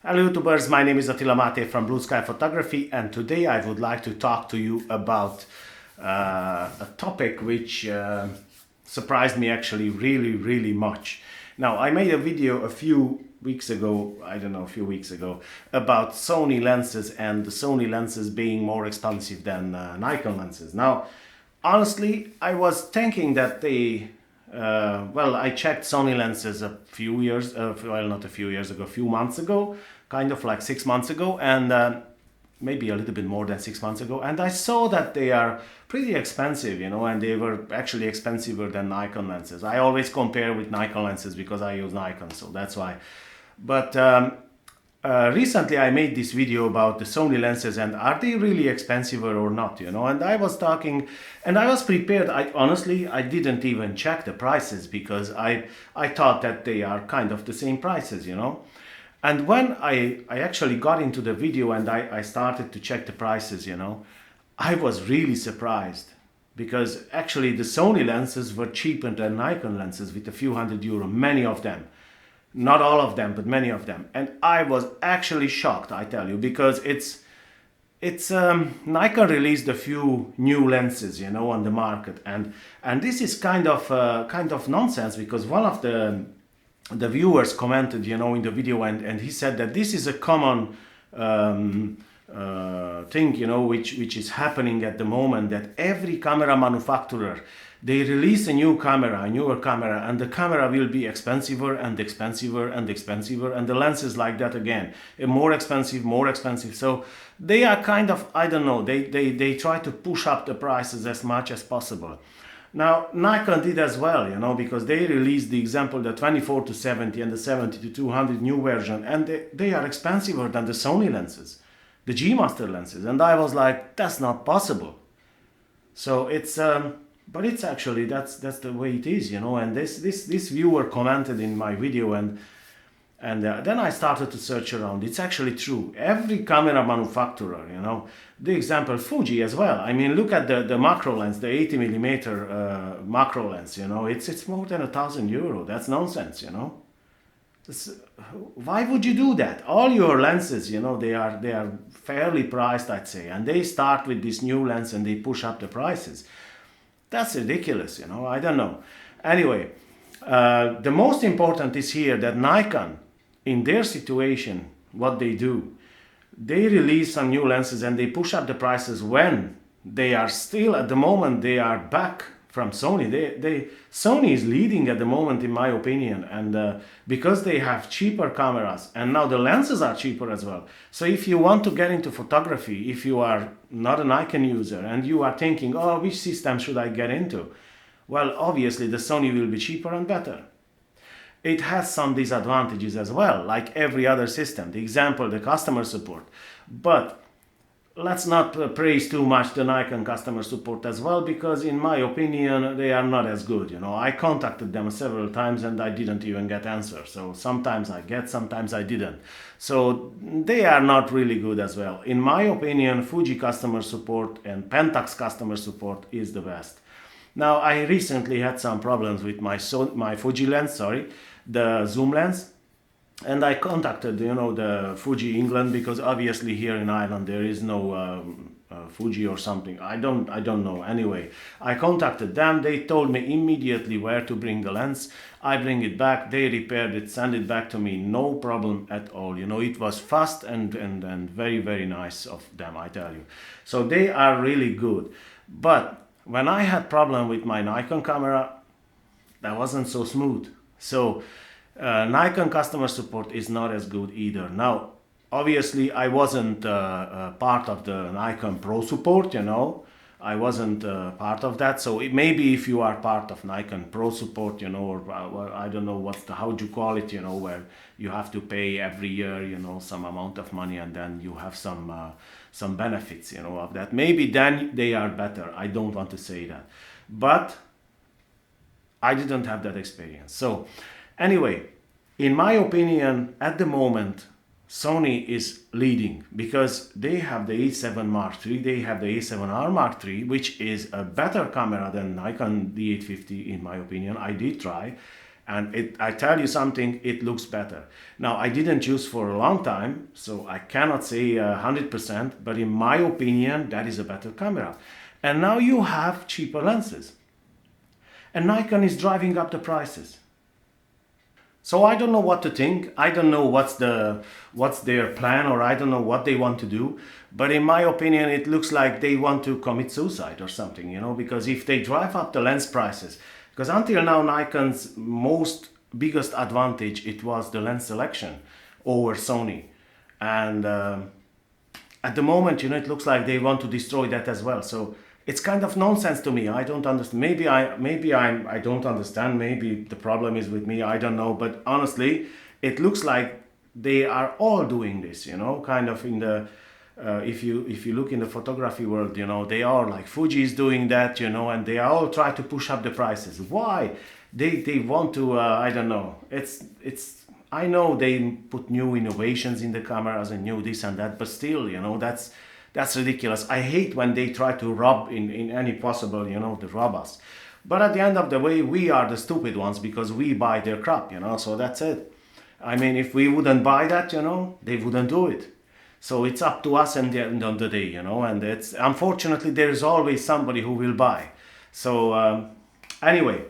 Hello YouTubers, my name is Attila Mate from Blue Sky Photography, and today I would like to talk to you about a topic which surprised me actually really much. Now, I made a video a few weeks ago, about Sony lenses and the Sony lenses being more expensive than Nikon lenses. Now, honestly, I was thinking that I checked Sony lenses a few months ago, kind of like 6 months ago, and maybe a little bit more than 6 months ago. And I saw that they are pretty expensive, and they were actually expensiver than Nikon lenses. I always compare with Nikon lenses because I use Nikon, so that's why. But recently I made this video about the Sony lenses and are they really expensive or not, and I was talking and I was prepared. I didn't even check the prices because I thought that they are kind of the same prices, and when I actually got into the video and I started to check the prices, I was really surprised because actually the Sony lenses were cheaper than Nikon lenses with a few €100, many of them. Not all of them, but many of them. And I was actually shocked, I tell you, because Nikon released a few new lenses, on the market, and this is kind of nonsense because one of the viewers commented, in the video, and he said that this is a common thing, which is happening at the moment, that every camera manufacturer, they release a newer camera, and the camera will be expensiver and expensiver and expensiver, and the lens is like that again, more expensive. So they are kind of, I don't know, they try to push up the prices as much as possible. Now Nikon did as well, because they released the example, the 24-70 and the 70-200 new version, and they are expensiver than the Sony lenses, the G Master lenses, and I was like, that's not possible. So it's but it's actually, that's the way it is, and this viewer commented in my video, and then I started to search around. It's actually true. Every camera manufacturer, the example Fuji as well. I mean, look at the macro lens, the 80mm macro lens, it's more than €1,000. That's nonsense, Why would you do that? All your lenses, they are fairly priced, I'd say, and they start with this new lens and they push up the prices. That's ridiculous, I don't know. Anyway, the most important is here that Nikon, in their situation, what they do, they release some new lenses and they push up the prices when they are still, at the moment, they are back from Sony. Sony is leading at the moment, in my opinion, and because they have cheaper cameras, and now the lenses are cheaper as well. So if you want to get into photography, if you are not a Nikon user and you are thinking, oh, which system should I get into? Well, obviously the Sony will be cheaper and better. It has some disadvantages as well, like every other system. The example, the customer support. But let's not praise too much the Nikon customer support as well, because in my opinion they are not as good. I contacted them several times and I didn't even get answers. So sometimes I get, sometimes I didn't. So they are not really good as well. In my opinion, Fuji customer support and Pentax customer support is the best. Now, I recently had some problems with my Fuji lens, the zoom lens. And I contacted, the Fuji England, because obviously here in Ireland there is no Fuji or something. I don't know. Anyway, I contacted them. They told me immediately where to bring the lens. I bring it back. They repaired it, send it back to me. No problem at all. It was fast and very nice of them, I tell you. So they are really good. But when I had problem with my Nikon camera, that wasn't so smooth. So Nikon customer support is not as good either. Now, obviously, I wasn't part of the Nikon Pro support, I wasn't part of that. So maybe if you are part of Nikon Pro support, or I don't know how do you call it, where you have to pay every year, some amount of money, and then you have some benefits, of that. Maybe then they are better. I don't want to say that, but I didn't have that experience. So anyway, in my opinion, at the moment, Sony is leading because they have the A7 Mark III, they have the A7R Mark III, which is a better camera than Nikon D850 in my opinion. I did try, And I tell you something, it looks better. Now, I didn't use for a long time, so I cannot say 100%, but in my opinion, that is a better camera. And now you have cheaper lenses. And Nikon is driving up the prices. So I don't know what to think. I don't know what's their plan, or I don't know what they want to do. But in my opinion, it looks like they want to commit suicide or something, you know, because if they drive up the lens prices, because until now Nikon's biggest advantage, it was the lens selection over Sony. And at the moment, you know, it looks like they want to destroy that as well. So it's kind of nonsense to me. I don't understand. Maybe I don't understand. Maybe the problem is with me. I don't know. But honestly, it looks like they are all doing this. You know, kind of in the if you look in the photography world, you know, they are like Fuji is doing that. You know, and they all try to push up the prices. Why? They want to. I don't know. It's. I know they put new innovations in the cameras and new this and that, but still, you know, that's ridiculous. I hate when they try to rob in any possible, you know, to rob us. But at the end of the way, we are the stupid ones because we buy their crap, you know, so that's it. I mean, if we wouldn't buy that, you know, they wouldn't do it. So it's up to us at the end of the day, you know, and it's unfortunately there's always somebody who will buy. So anyway,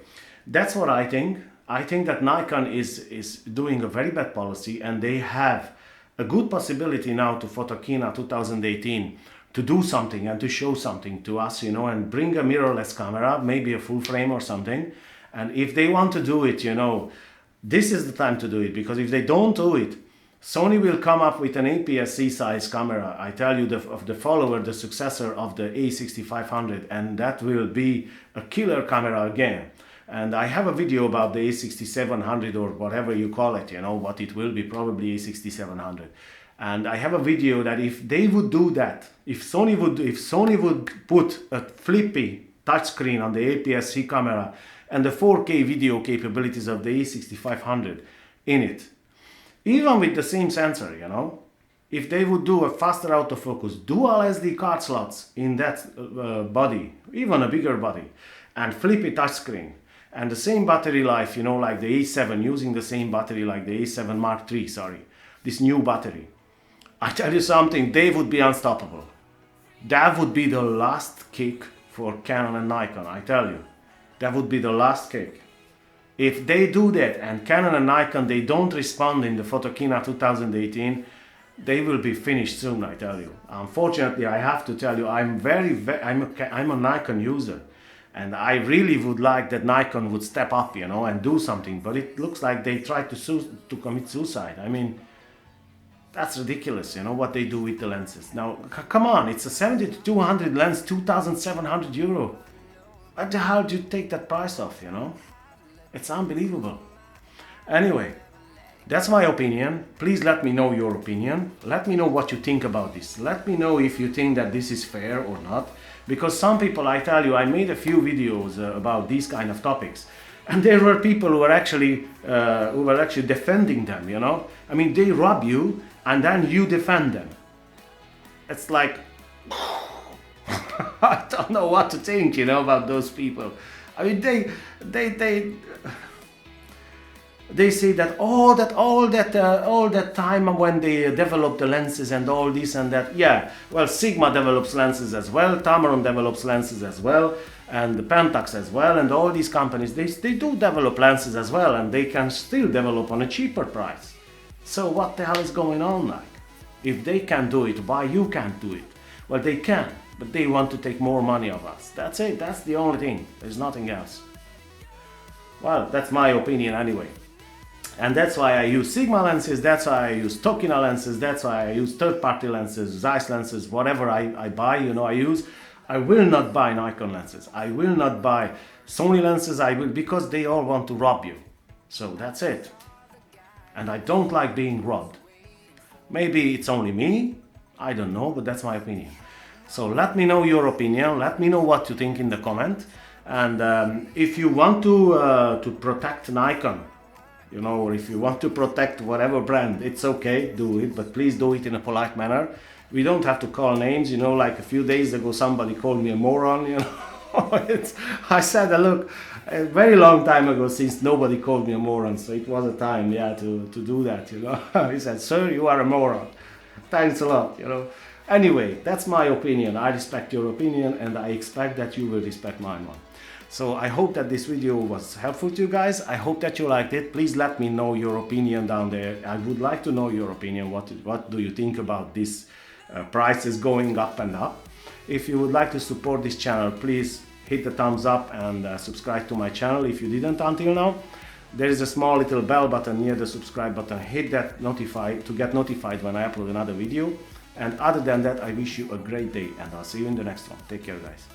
that's what I think. I think that Nikon is doing a very bad policy, and they have a good possibility now to Photokina 2018 to do something and to show something to us, you know, and bring a mirrorless camera, maybe a full frame or something. And if they want to do it, you know, this is the time to do it, because if they don't do it, Sony will come up with an APS-C size camera. I tell you, the successor of the A6500, and that will be a killer camera again. And I have a video about the A6700 or whatever you call it, you know, what it will be, probably A6700. And I have a video that if they would do that, if Sony would put a flippy touchscreen on the APS-C camera and the 4K video capabilities of the A6500 in it, even with the same sensor, you know, if they would do a faster autofocus, dual SD card slots in that body, even a bigger body, and flippy touchscreen, and the same battery life, you know, like the A7, using the same battery like the A7 Mark III, sorry, this new battery. I tell you something, they would be unstoppable. That would be the last kick for Canon and Nikon, I tell you. That would be the last kick. If they do that and Canon and Nikon, they don't respond in the Photokina 2018, they will be finished soon, I tell you. Unfortunately, I have to tell you, I'm a Nikon user. And I really would like that Nikon would step up, you know, and do something. But it looks like they tried to commit suicide. I mean, that's ridiculous, you know, what they do with the lenses. Now, come on, it's a 70-200 lens, 2,700 euro. What the hell do you take that price off, you know? It's unbelievable. Anyway, that's my opinion. Please let me know your opinion. Let me know what you think about this. Let me know if you think that this is fair or not. Because some people, I tell you, I made a few videos about these kind of topics, and there were people who were actually defending them, you know. I mean, they rob you and then you defend them. It's like, I don't know what to think, you know, about those people. I mean, they say that all that time when they develop the lenses and all this and that. Yeah, well, Sigma develops lenses as well, Tamron develops lenses as well, and the Pentax as well, and all these companies, they do develop lenses as well, and they can still develop on a cheaper price. So what the hell is going on, like? If they can do it, why you can't do it? Well, they can, but they want to take more money of us. That's it, that's the only thing, there's nothing else. Well, that's my opinion anyway. And that's why I use Sigma lenses, that's why I use Tokina lenses, that's why I use third-party lenses, Zeiss lenses, whatever I buy, you know, I use. I will not buy Nikon lenses. I will not buy Sony lenses, because they all want to rob you. So that's it. And I don't like being robbed. Maybe it's only me, I don't know, but that's my opinion. So let me know your opinion, let me know what you think in the comment. And if you want to protect Nikon, you know, or if you want to protect whatever brand, it's okay, do it, but please do it in a polite manner. We don't have to call names, you know, like a few days ago somebody called me a moron, you know. I said, look, a very long time ago, since nobody called me a moron, so it was a time, yeah, to do that, you know. He said, sir, you are a moron. Thanks a lot, you know. Anyway, that's my opinion. I respect your opinion, and I expect that you will respect mine one. So I hope that this video was helpful to you guys. I hope that you liked it. Please let me know your opinion down there. I would like to know your opinion. What do you think about this prices going up and up? If you would like to support this channel, please hit the thumbs up and subscribe to my channel if you didn't until now. There is a small little bell button near the subscribe button. Hit that to get notified when I upload another video. And other than that, I wish you a great day, and I'll see you in the next one. Take care, guys.